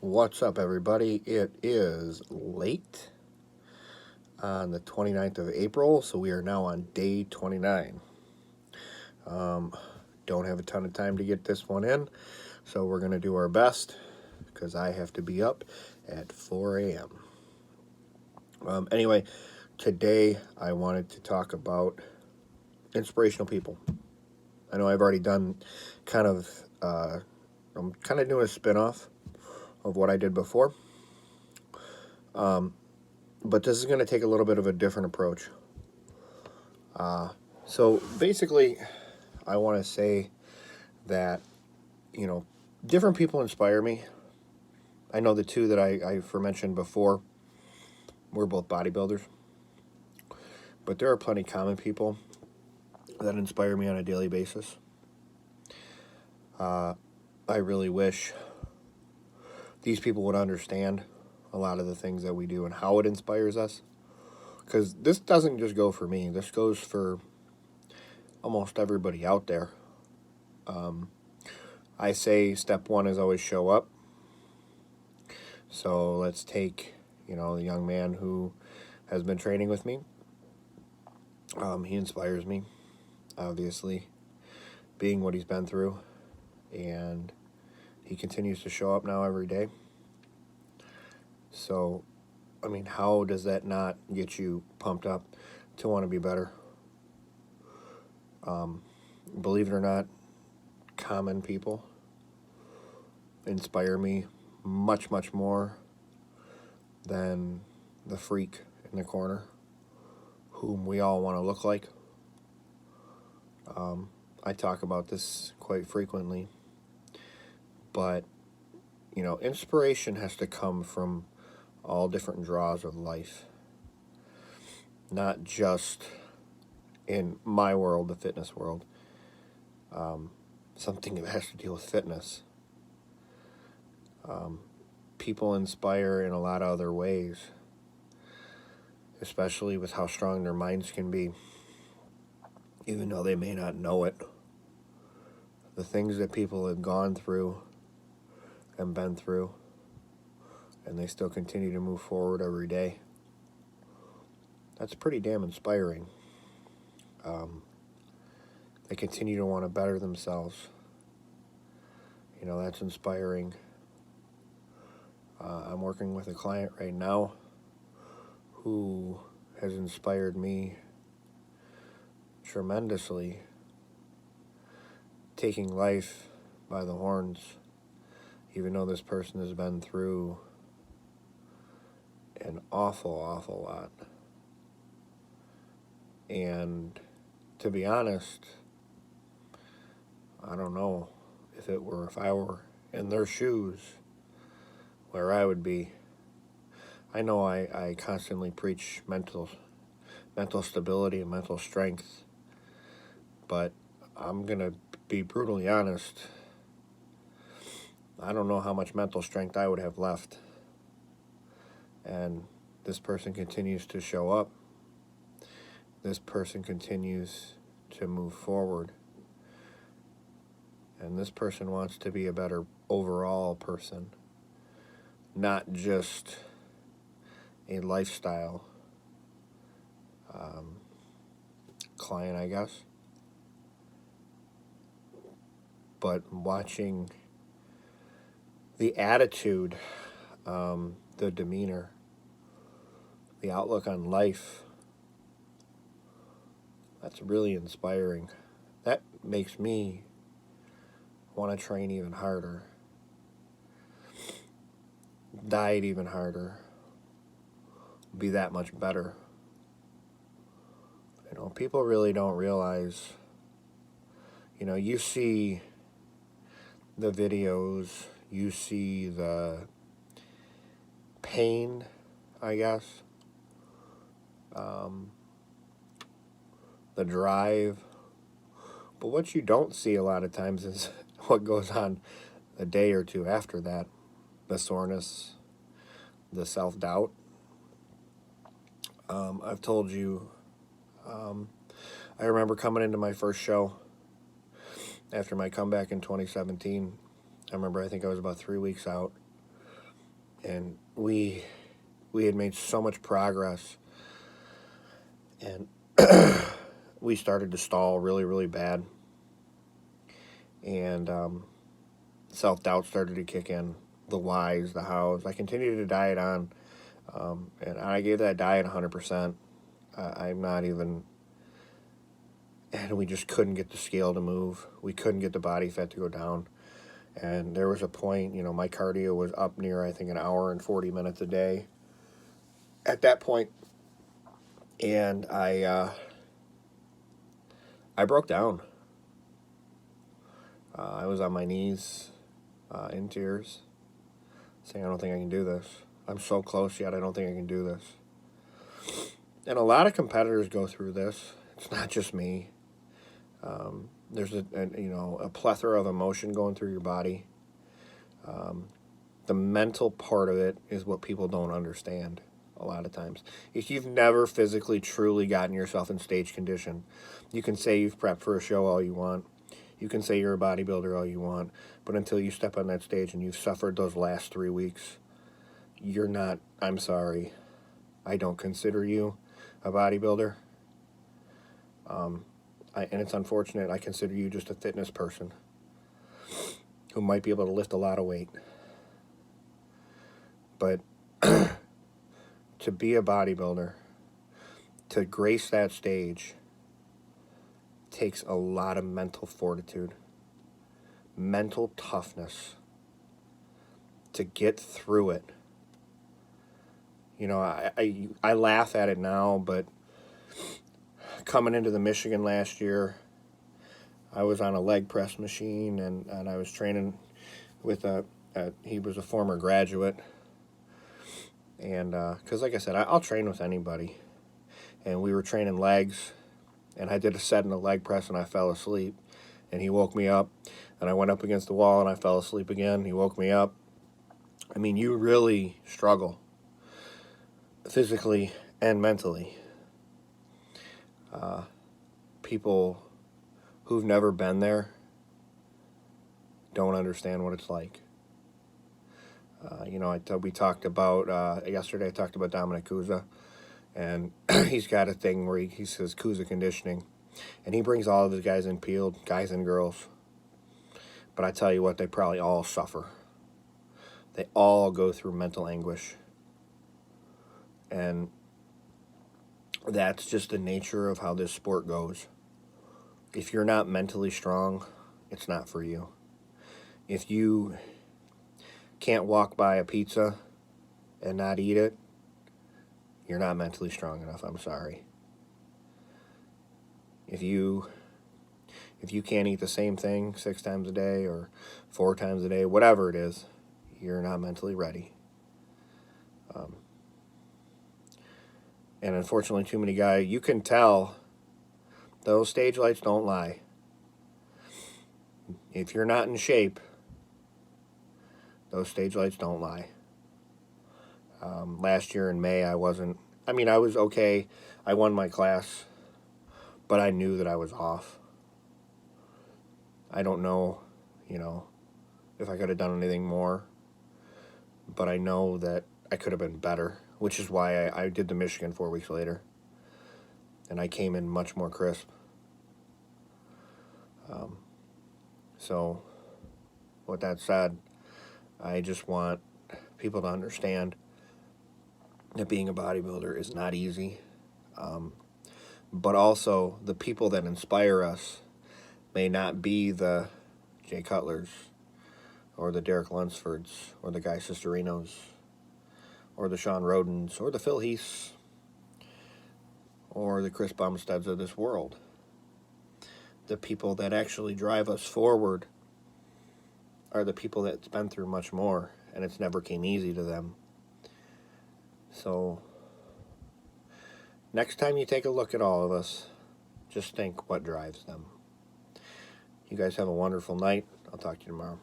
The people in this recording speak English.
What's up, everybody? It is late on the 29th of April, so we are now on day 29. Don't have a ton of time to get this one in, so we're going to do our best because I have to be up at 4 a.m. Anyway, today I wanted to talk about inspirational people. I know I've already done I'm kind of doing a spin-off of what I did before. But this is going to take a little bit of a different approach. So basically, I want to say that, different people inspire me. I know the two that I mentioned before were both bodybuilders, but there are plenty of common people that inspire me on a daily basis. I really wish these people would understand a lot of the things that we do and how it inspires us. Because this doesn't just go for me. This goes for almost everybody out there. I say step one is always show up. So let's take, the young man who has been training with me. He inspires me, obviously, being what he's been through. And he continues to show up now every day. So, how does that not get you pumped up to want to be better? Believe it or not, common people inspire me much, much more than the freak in the corner whom we all want to look like. I talk about this quite frequently, but, inspiration has to come from all different draws of life, not just in my world, the fitness world, something that has to deal with fitness. People inspire in a lot of other ways, especially with how strong their minds can be, even though they may not know it. The things that people have gone through and been through, and they still continue to move forward every day. That's pretty damn inspiring. They continue to want to better themselves. That's inspiring. I'm working with a client right now who has inspired me tremendously, taking life by the horns, even though this person has been through an awful, awful lot. And to be honest, I don't know if I were in their shoes, where I would be. I know I constantly preach mental stability and mental strength, but I'm going to be brutally honest. I don't know how much mental strength I would have left. And this person continues to show up. This person continues to move forward. And this person wants to be a better overall person, not just a lifestyle client, I guess. But watching the attitude, the demeanor, the outlook on life, that's really inspiring. That makes me want to train even harder, diet even harder, be that much better. People really don't realize, you see the videos, you see the pain, I guess, the drive, but what you don't see a lot of times is what goes on a day or two after that. The soreness, the self-doubt. I've told you, I remember coming into my first show after my comeback in 2017. I think I was about 3 weeks out. and we had made so much progress, and we started to stall really, really bad, and self-doubt started to kick in, the whys, the hows. I continued to diet on, and I gave that diet 100%. I'm not even, and we just couldn't get the scale to move. We couldn't get the body fat to go down. And there was a point, my cardio was up near, I think, an hour and 40 minutes a day at that point. And I broke down. I was on my knees in tears, saying, I don't think I can do this. I'm so close yet, I don't think I can do this. And a lot of competitors go through this. It's not just me. There's a plethora of emotion going through your body. The mental part of it is what people don't understand a lot of times. If you've never physically truly gotten yourself in stage condition, you can say you've prepped for a show all you want. You can say you're a bodybuilder all you want. But until you step on that stage and you've suffered those last 3 weeks, you're not, I'm sorry, I don't consider you a bodybuilder. And it's unfortunate, I consider you just a fitness person who might be able to lift a lot of weight. But to be a bodybuilder, to grace that stage, takes a lot of mental fortitude, mental toughness to get through it. I laugh at it now, but coming into the Michigan last year, I was on a leg press machine, and I was training with he was a former graduate. And because, like I said, I'll train with anybody. And we were training legs, and I did a set in the leg press, and I fell asleep. And he woke me up, and I went up against the wall, and I fell asleep again. He woke me up. I mean, you really struggle physically and mentally. People who've never been there don't understand what it's like. We talked about, yesterday I talked about Dominic Cusa, and he's got a thing where he says Cusa conditioning, and he brings all of his guys in peeled, guys and girls. But I tell you what, they probably all suffer. They all go through mental anguish. And that's just the nature of how this sport goes. If you're not mentally strong, it's not for you. If you can't walk by a pizza and not eat it, you're not mentally strong enough. I'm sorry. If you can't eat the same thing 6 times a day or 4 times a day, whatever it is, you're not mentally ready. And unfortunately, too many guys, you can tell those stage lights don't lie. If you're not in shape, those stage lights don't lie. Last year in May, I was okay. I won my class, but I knew that I was off. I don't know, if I could have done anything more, but I know that I could have been better, which is why I did the Michigan 4 weeks later, and I came in much more crisp. So, with that said, I just want people to understand that being a bodybuilder is not easy, but also the people that inspire us may not be the Jay Cutlers or the Derek Lunsfords or the Guy Sisterinos or the Sean Rodens or the Phil Heaths or the Chris Bumsteads of this world. The people that actually drive us forward are the people that's been through much more, and it's never came easy to them. So, next time you take a look at all of us, just think what drives them. You guys have a wonderful night. I'll talk to you tomorrow.